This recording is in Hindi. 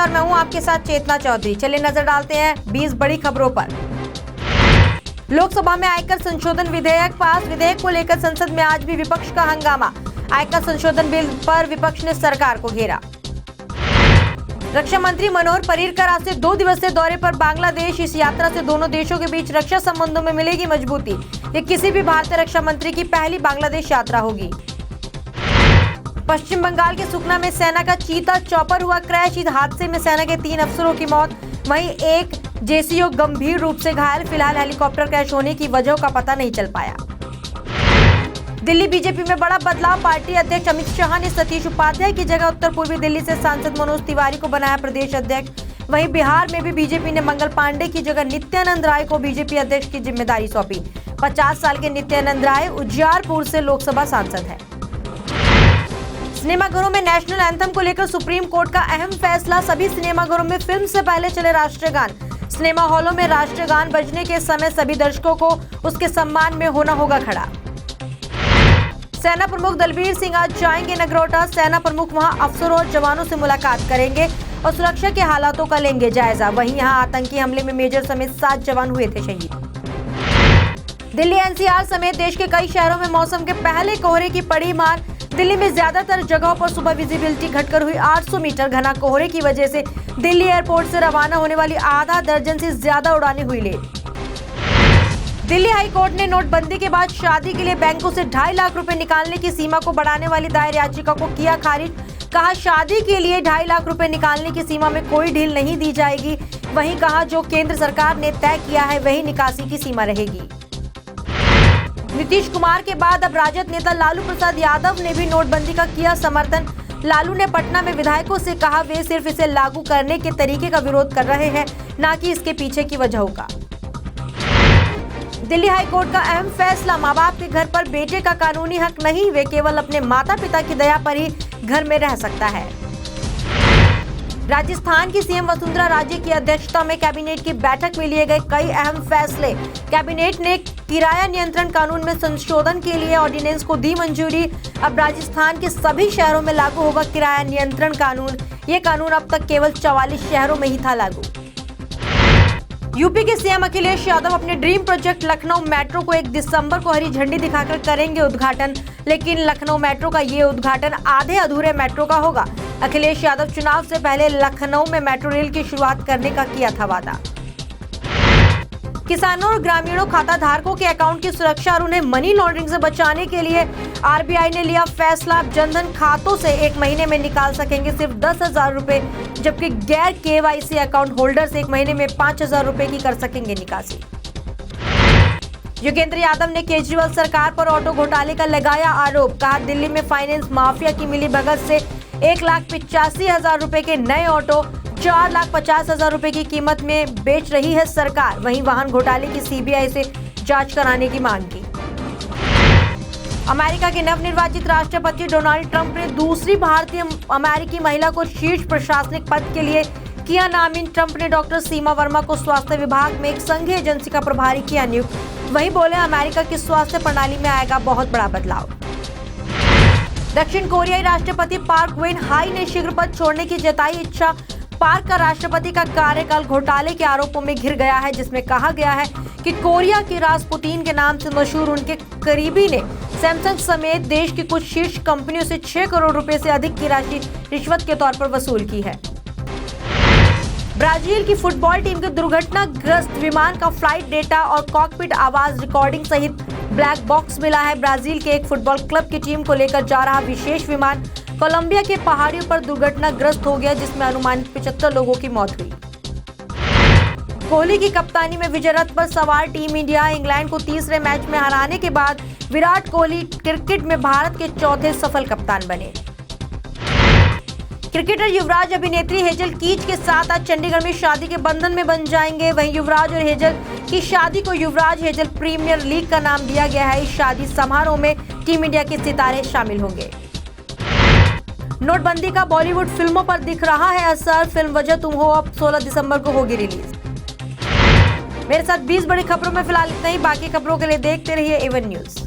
नमस्कार, मैं हूं आपके साथ चेतना चौधरी। चलिए नजर डालते हैं 20 बड़ी खबरों पर। लोकसभा में आयकर संशोधन विधेयक पास। विधेयक को लेकर संसद में आज भी विपक्ष का हंगामा। आयकर संशोधन बिल पर विपक्ष ने सरकार को घेरा। रक्षा मंत्री मनोहर पर्रिकर आज से 2 दिवसीय दौरे पर बांग्लादेश। इस यात्रा से दोनों देशों के बीच रक्षा संबंधों में मिलेगी मजबूती। ये किसी भी भारतीय रक्षा मंत्री की पहली बांग्लादेश यात्रा होगी। पश्चिम बंगाल के सुकना में सेना का चीता चॉपर हुआ क्रैश। इस हादसे में सेना के 3 अफसरों की मौत, वहीं एक जेसीओ गंभीर रूप से घायल। फिलहाल हेलीकॉप्टर क्रैश होने की वजह का पता नहीं चल पाया। दिल्ली बीजेपी में बड़ा बदलाव। पार्टी अध्यक्ष अमित शाह ने सतीश उपाध्याय की जगह उत्तर पूर्वी दिल्ली से सांसद मनोज तिवारी को बनाया प्रदेश अध्यक्ष। वहीं बिहार में भी बीजेपी ने मंगल पांडे की जगह नित्यानंद राय को बीजेपी अध्यक्ष की जिम्मेदारी सौंपी। 50 साल के नित्यानंद राय उज्जियारपुर से लोकसभा सांसद है। सिनेमाघरों में नेशनल एंथम को लेकर सुप्रीम कोर्ट का अहम फैसला। सभी सिनेमाघरों में फिल्म से पहले चले राष्ट्रीय गान। सिनेमा हॉलों में राष्ट्रीय गान बजने के समय सभी दर्शकों को उसके सम्मान में होना होगा खड़ा। सेना प्रमुख दलबीर सिंह आज जाएंगे नगरोटा। सेना प्रमुख वहां अफसरों और जवानों से मुलाकात करेंगे और सुरक्षा के हालातों का लेंगे जायजा। वहीं यहां आतंकी हमले में मेजर समेत 7 जवान हुए थे शहीद। दिल्ली एनसीआर समेत देश के कई शहरों में मौसम के पहले कोहरे की पड़ी मार। दिल्ली में ज्यादातर जगहों पर सुबह विजिबिलिटी घटकर हुई 800 मीटर। घना कोहरे की वजह से दिल्ली एयरपोर्ट से रवाना होने वाली आधा दर्जन से ज्यादा उड़ानें हुई लेट। दिल्ली हाई कोर्ट ने नोटबंदी के बाद शादी के लिए बैंकों से 2.5 लाख रुपए निकालने की सीमा को बढ़ाने वाली दायर याचिका को किया खारिज। कहा, शादी के लिए 2.5 लाख रुपए निकालने की सीमा में कोई ढील नहीं दी जाएगी। वहीं कहा, जो केंद्र सरकार ने तय किया है वही निकासी की सीमा रहेगी। नीतीश कुमार के बाद अब राजद नेता लालू प्रसाद यादव ने भी नोटबंदी का किया समर्थन। लालू ने पटना में विधायकों से कहा, वे सिर्फ इसे लागू करने के तरीके का विरोध कर रहे हैं, न कि इसके पीछे की वजहों का। दिल्ली हाई कोर्ट का अहम फैसला। माँ बाप के घर पर बेटे का कानूनी हक नहीं, वे केवल अपने माता पिता की दया पर ही घर में रह सकता है। राजस्थान की सीएम वसुंधरा राजे की अध्यक्षता में कैबिनेट की बैठक में लिए गए कई अहम फैसले। कैबिनेट ने किराया नियंत्रण कानून में संशोधन के लिए ऑर्डिनेंस को दी मंजूरी। अब राजस्थान के सभी शहरों में लागू होगा किराया नियंत्रण कानून। ये कानून अब तक केवल 44 शहरों में ही था लागू। यूपी के सीएम अखिलेश यादव अपने ड्रीम प्रोजेक्ट लखनऊ मेट्रो को 1 दिसंबर को हरी झंडी दिखाकर करेंगे उद्घाटन। लेकिन लखनऊ मेट्रो का ये उद्घाटन आधे अधूरे मेट्रो का होगा। अखिलेश यादव चुनाव से पहले लखनऊ में मेट्रो रेल की शुरुआत करने का किया था वादा। किसानों और ग्रामीणों खाता धारकों के अकाउंट की सुरक्षा और उन्हें मनी लॉन्ड्रिंग से बचाने के लिए आरबीआई ने लिया फैसला। जनधन खातों से 1 महीने में निकाल सकेंगे सिर्फ 10,000 रुपए, जबकि गैर केवाईसी अकाउंट होल्डर से 1 महीने में 5,000 रुपए की कर सकेंगे निकासी। योगेंद्र यादव ने केजरीवाल सरकार पर ऑटो घोटाले का लगाया आरोप। कहा, दिल्ली में फाइनेंस माफिया की मिली भगत से 1,85,000 रुपए के नए ऑटो 4,50,000 रुपए की कीमत में बेच रही है सरकार। वहीं वाहन घोटाले की सीबीआई से जांच कराने की मांग की। अमेरिका के नवनिर्वाचित राष्ट्रपति डोनाल्ड ट्रंप ने दूसरी भारतीय अमेरिकी महिला को शीर्ष प्रशासनिक पद के लिए किया नामित। ट्रंप ने डॉक्टर सीमा वर्मा को स्वास्थ्य विभाग में एक संघीय एजेंसी का प्रभारी किया नियुक्त। वहीं बोले, अमेरिका की स्वास्थ्य प्रणाली में आएगा बहुत बड़ा बदलाव। दक्षिण कोरियाई राष्ट्रपति पार्क वेन हाई ने शीघ्र पद छोड़ने की जताई इच्छा। पार्क का राष्ट्रपति का कार्यकाल घोटाले के आरोपों में घिर गया है, जिसमें कहा गया है कि कोरिया की रास्पुतीन के नाम से मशहूर उनके करीबी ने सैमसंग समेत देश की कुछ शीर्ष कंपनियों से 6 करोड़ रुपए से अधिक की राशि रिश्वत के तौर पर वसूल की है। ब्राजील की फुटबॉल टीम के दुर्घटनाग्रस्त विमान का फ्लाइट डेटा और कॉकपिट आवाज रिकॉर्डिंग सहित ब्लैक बॉक्स मिला है। ब्राजील के एक फुटबॉल क्लब की टीम को लेकर जा रहा विशेष विमान कोलंबिया के पहाड़ियों पर दुर्घटनाग्रस्त हो गया, जिसमें अनुमानित 75 लोगों की मौत हुई। कोहली की कप्तानी में विजय रथ पर सवार टीम इंडिया इंग्लैंड को तीसरे मैच में हराने के बाद विराट कोहली क्रिकेट में भारत के चौथे सफल कप्तान बने। क्रिकेटर युवराज अभिनेत्री हेजल कीच के साथ आज चंडीगढ़ में शादी के बंधन में बन जाएंगे। वहीं युवराज और हेजल की शादी को युवराज हेजल प्रीमियर लीग का नाम दिया गया है। इस शादी समारोह में टीम इंडिया के सितारे शामिल होंगे। नोटबंदी का बॉलीवुड फिल्मों पर दिख रहा है असर। फिल्म वजह तुम हो अब 16 दिसंबर को होगी रिलीज। मेरे साथ 20 बड़ी खबरों में फिलहाल इतना ही। बाकी खबरों के लिए देखते रहिए एवन न्यूज।